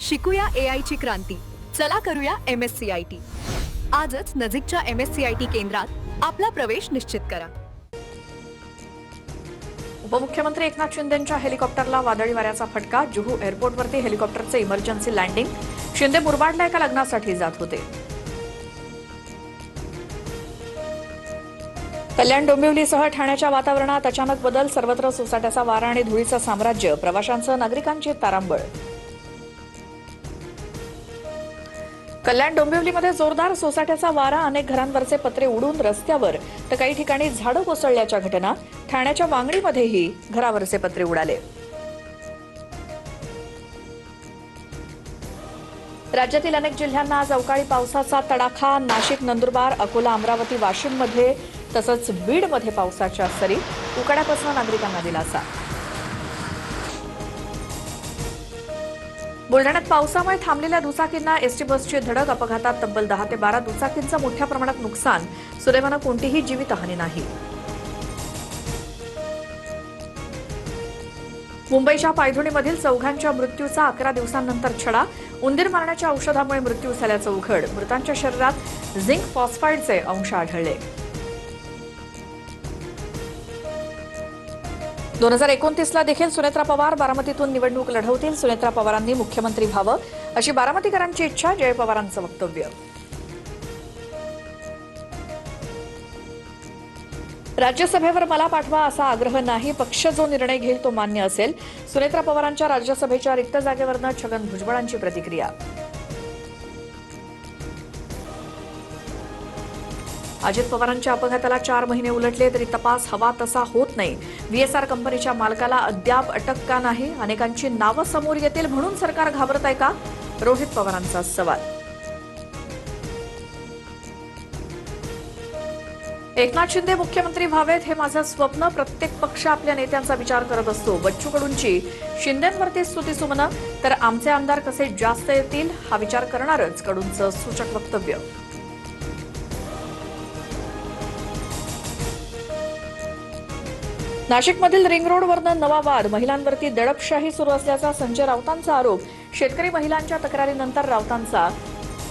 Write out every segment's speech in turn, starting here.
शिकूया AI ची क्रांती. चला करूया MSCIT. आजच नजीकच्या MSCIT केंद्रात आपला प्रवेश निश्चित करा. उपमुख्यमंत्री एकनाथ शिंदेंच्या हेलिकॉप्टरला वादळी वाऱ्याचा फटका. जुहू एअरपोर्टवरती हेलिकॉप्टरचे इमर्जन्सी लँडिंग. शिंदे मुरबाडला एका लग्नासाठी जात होते. कल्याण डोंबिवलीसह ठाण्याच्या वातावरणात अचानक बदल. सर्वत्र सोसाट्याचा वारा आणि धुळीचं साम्राज्य. प्रवाशांसह नागरिकांची तारांबळ. कल्याण डोंबिवलीमध्ये जोरदार सोसाट्याचा वारा. अनेक घरांवरचे पत्रे उडून रस्त्यावर तर काही ठिकाणी झाडं कोसळल्याच्या घटना. ठाण्याच्या वांगणीमध्येही घरावरचे पत्रे उडाले. राज्यातील अनेक जिल्ह्यांना आज अवकाळी पावसाचा तडाखा. नाशिक, नंदुरबार, अकोला, अमरावती, वाशिममध्ये तसंच बीडमध्ये पावसाच्या सरी. उकाड्यापासून नागरिकांना दिलासा. बुलढाण्यात पावसामुळे थांबलेल्या दुचाकींना एसटी बसची धडक. अपघातात तब्बल 10 ते 12 दुचाकींचं मोठ्या प्रमाणात नुकसान. सुदैवानं कोणतीही जीवितहानी नाही. मुंबईच्या पायधुणीमधील चौघांच्या मृत्यूचा 11 दिवसांनंतर छडा. उंदीर मारण्याच्या औषधामुळे मृत्यू झाल्याचं उघड. मृतांच्या शरीरात झिंक फॉस्फाईडचे अंश आढळले. 2029ला देखील सुनेत्रा पवार बारामतीतून निवडणूक लढवतील. सुनेत्रा पवारांनी मुख्यमंत्री व्हावं अशी बारामतीकरांची इच्छा. जय पवारांचं वक्तव्य. राज्यसभेवर मला पाठवा असा आग्रह नाही. पक्ष जो निर्णय घेईल तो मान्य असेल. सुनेत्रा पवारांच्या राज्यसभेच्या रिक्त जागेवरनं छगन भुजबळांची प्रतिक्रिया. अजित पवारांच्या अपघाताला 4 महिने उलटले तरी तपास हवा तसा होत नाही. VSR कंपनीच्या मालकाला अद्याप अटक का नाही? अनेकांची नावं समोर येतील म्हणून सरकार घाबरत आहे का? रोहित पवारांचा सवाल. एकनाथ शिंदे मुख्यमंत्री व्हावेत हे माझं स्वप्न. प्रत्येक पक्ष आपल्या नेत्यांचा विचार करत असतो. बच्चू कडूंची शिंदेंवरती स्तुतीसुमनं तर आमचे आमदार कसे जास्त येतील हा विचार करणारच. कडूंचं सूचक वक्तव्य. नाशिकमधील रिंग रोडवरनं नवा वाद. महिलांवरती दडपशाही सुरू असल्याचा संजय राऊतांचा आरोप. शेतकरी महिलांच्या तक्रारीनंतर राऊतांचा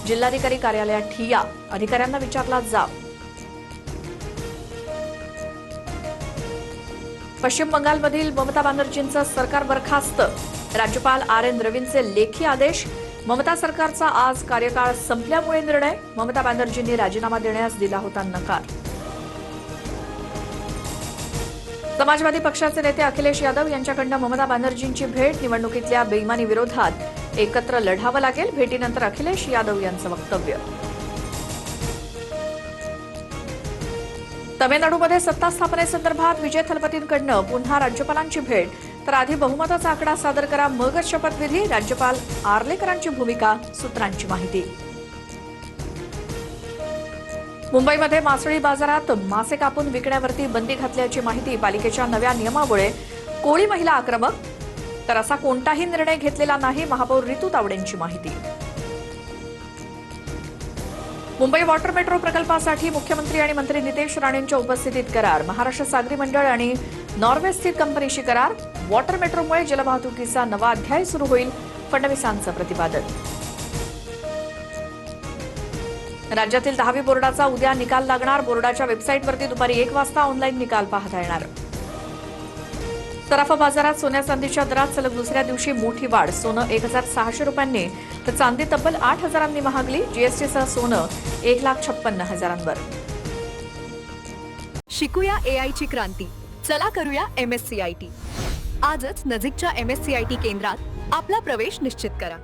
जिल्हाधिकारी कार्यालयात ठिय्या. अधिकाऱ्यांना विचारला जाब. पश्चिम बंगालमधील ममता बॅनर्जींचं सरकार बरखास्त. राज्यपाल RN रवींचे लेखी आदेश. ममता सरकारचा आज कार्यकाळ संपल्यामुळे निर्णय. ममता बॅनर्जींनी राजीनामा देण्यास दिला होता नकार. समाजवादी पक्षाचे नेते अखिलेश यादव यांच्याकडनं ममता बॅनर्जींची भेट. निवडणुकीतल्या बेईमानी विरोधात एकत्र लढावं लागेल. भेटीनंतर अखिलेश यादव यांचं वक्तव्य. तामिळनाडूमध्ये सत्ता स्थापनेसंदर्भात विजय थलपतींकडनं पुन्हा राज्यपालांची भेट. तर आधी बहुमताचा आकडा सादर करा मगच शपथविधी. राज्यपाल आर्लेकरांची भूमिका. सूत्रांची माहिती. मुंबईमध्ये मासळी बाजारात मासे कापून विकण्यावरती बंदी घातल्याची माहिती. पालिकेच्या नव्या नियमामुळे कोळी महिला आक्रमक. तर असा कोणताही निर्णय घेतलेला नाही. महापौर रितू तावडेंची माहिती. मुंबई वॉटर मेट्रो प्रकल्पासाठी मुख्यमंत्री आणि मंत्री नितेश राणेंच्या उपस्थितीत करार. महाराष्ट्र सागरी मंडळ आणि नॉर्वे स्थित कंपनीशी करार. वॉटर मेट्रोमुळे जलवाहतुकीचा नवा अध्याय सुरू होईल. फडणवीसांचं प्रतिपादन. राज्यातील 10वी बोर्डाचा उद्या निकाल लागणार. बोर्डाच्या वेबसाईटवरती दुपारी 1 वाजता ऑनलाईन निकाल पाहता येणार. सराफा बाजारात सोन्या चांदीच्या दरात सलग दुसऱ्या दिवशी मोठी वाढ. सोनं 1,600 रुपयांनी तर चांदी तब्बल 8,000 महागली. जीएसटीसह सोनं 1,56,000वर. शिकूया AI ची क्रांती. चला करूया MSCIT. आजच नजीकच्या MSCIT केंद्रात आपला प्रवेश निश्चित करा.